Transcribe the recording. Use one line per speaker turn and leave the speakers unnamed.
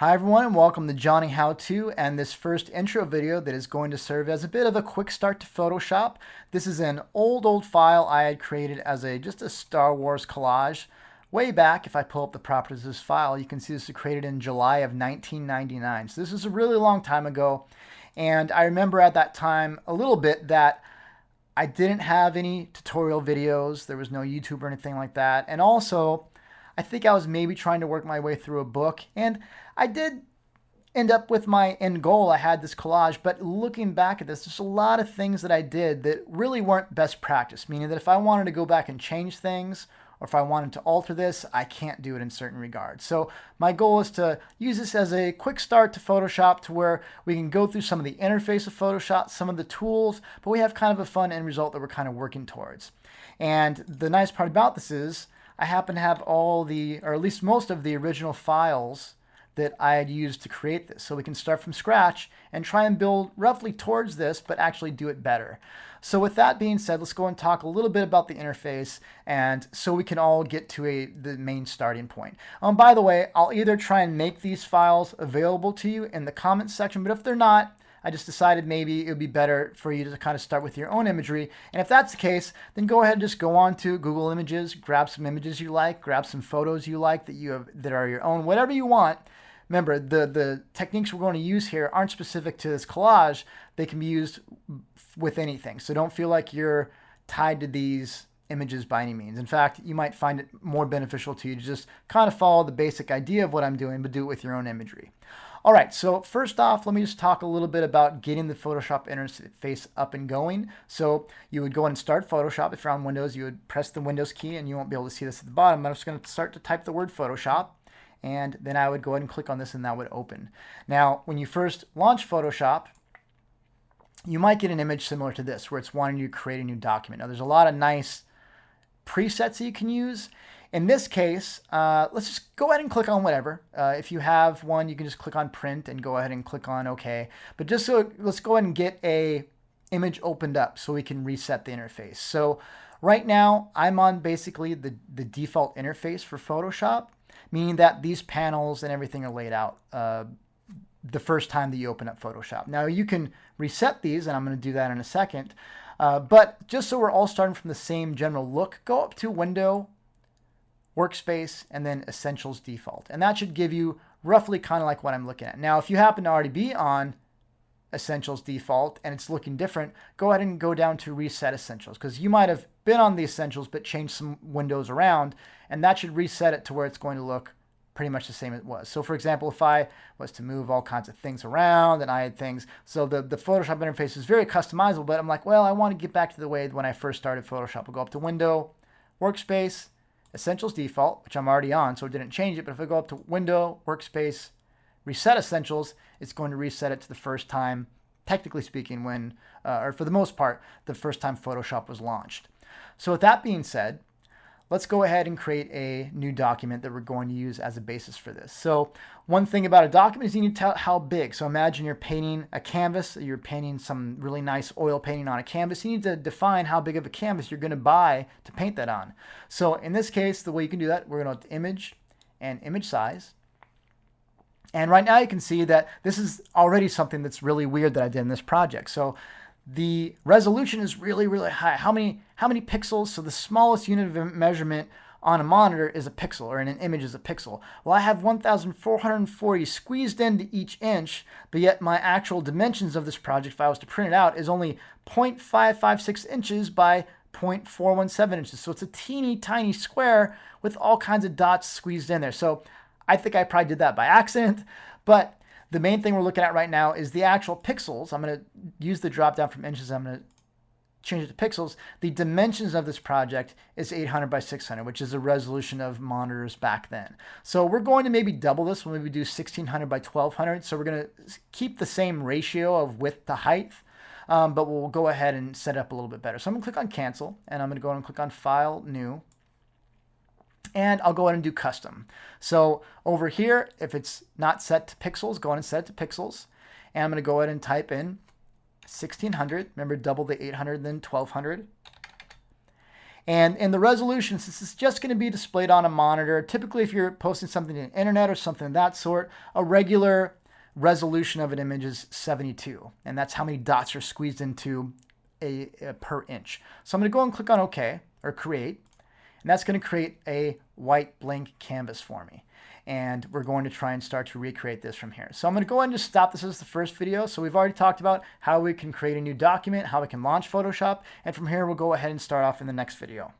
Hi everyone and welcome to Johnny How To and this first intro video that is going to serve as a bit of a quick start to Photoshop. This is an old file I had created as just a Star Wars collage. Way back, if I pull up the properties of this file, you can see this was created in July of 1999. So this is a really long time ago. And I remember at that time a little bit that I didn't have any tutorial videos. There was no YouTube or anything like that. And also, I think I was maybe trying to work my way through a book, and I did end up with my end goal. I had this collage, but looking back at this, there's a lot of things that I did that really weren't best practice, meaning that if I wanted to go back and change things, or if I wanted to alter this, I can't do it in certain regards. So my goal is to use this as a quick start to Photoshop to where we can go through some of the interface of Photoshop, some of the tools, but we have kind of a fun end result that we're kind of working towards. And the nice part about this is I happen to have all the, or at least most of the original files that I had used to create this. So we can start from scratch and try and build roughly towards this, but actually do it better. So with that being said, let's go and talk a little bit about the interface, and so we can all get to the main starting point. By the way, I'll either try and make these files available to you in the comments section, but if they're not, I just decided maybe it would be better for you to kind of start with your own imagery. And if that's the case, then go ahead and just go on to Google Images, grab some images you like, grab some photos you like that are your own, whatever you want. Remember, the techniques we're going to use here aren't specific to this collage. They can be used with anything. So don't feel like you're tied to these images by any means. In fact, you might find it more beneficial to you to just kind of follow the basic idea of what I'm doing, but do it with your own imagery. All right, so first off, let me just talk a little bit about getting the Photoshop interface up and going. So you would go and start Photoshop. If you're on Windows, you would press the Windows key, and you won't be able to see this at the bottom. I'm just going to start to type the word Photoshop, and then I would go ahead and click on this, and that would open. Now, when you first launch Photoshop, you might get an image similar to this, where it's wanting you to create a new document. Now, there's a lot of nice presets that you can use. In this case, let's just go ahead and click on whatever. If you have one, you can just click on print and go ahead and click on OK. But just so, let's go ahead and get a image opened up so we can reset the interface. So right now, I'm on basically the default interface for Photoshop, meaning that these panels and everything are laid out the first time that you open up Photoshop. Now you can reset these, and I'm going to do that in a second. But just so we're all starting from the same general look, go up to Window, Workspace, and then Essentials Default. And that should give you roughly kind of like what I'm looking at. Now, if you happen to already be on Essentials Default and it's looking different, go ahead and go down to Reset Essentials, because you might have been on the Essentials but changed some windows around, and that should reset it to where it's going to look pretty much the same as it was. So for example, if I was to move all kinds of things around and I had things, so the Photoshop interface is very customizable, but I'm like, well, I want to get back to the way when I first started Photoshop. I'll go up to Window, Workspace, Essentials Default, which I'm already on, so it didn't change it. But if I go up to Window, Workspace, Reset Essentials, it's going to reset it to the first time, technically speaking, when, or for the most part, the first time Photoshop was launched. So with that being said, let's go ahead and create a new document that we're going to use as a basis for this. So one thing about a document is you need to tell how big. So imagine you're painting a canvas, you're painting some really nice oil painting on a canvas. You need to define how big of a canvas you're going to buy to paint that on. So in this case, the way you can do that, we're going to go to Image and Image Size. And right now you can see that this is already something that's really weird that I did in this project. So the resolution is really, really high. How many pixels? So the smallest unit of measurement on a monitor is a pixel, or in an image is a pixel. Well, I have 1,440 squeezed into each inch, but yet my actual dimensions of this project, if I was to print it out, is only 0.556 inches by 0.417 inches. So it's a teeny tiny square with all kinds of dots squeezed in there. So I think I probably did that by accident, but the main thing we're looking at right now is the actual pixels. I'm going to use the drop down from inches. I'm going to change it to pixels. The dimensions of this project is 800 by 600, which is the resolution of monitors back then. So we're going to maybe double this when we do 1600 by 1200. So we're going to keep the same ratio of width to height, but we'll go ahead and set it up a little bit better. So I'm going to click on Cancel, and I'm going to go and click on File, New. And I'll go ahead and do custom. So over here, if it's not set to pixels, go ahead and set it to pixels. And I'm going to go ahead and type in 1600. Remember, double the 800, then 1200. And in the resolution, since it's just going to be displayed on a monitor, typically if you're posting something to the internet or something of that sort, a regular resolution of an image is 72. And that's how many dots are squeezed into a per inch. So I'm going to go and click on OK or create. And that's going to create a white blank canvas for me. And we're going to try and start to recreate this from here. So I'm going to go ahead and just stop this as the first video. So we've already talked about how we can create a new document, how we can launch Photoshop, and from here we'll go ahead and start off in the next video.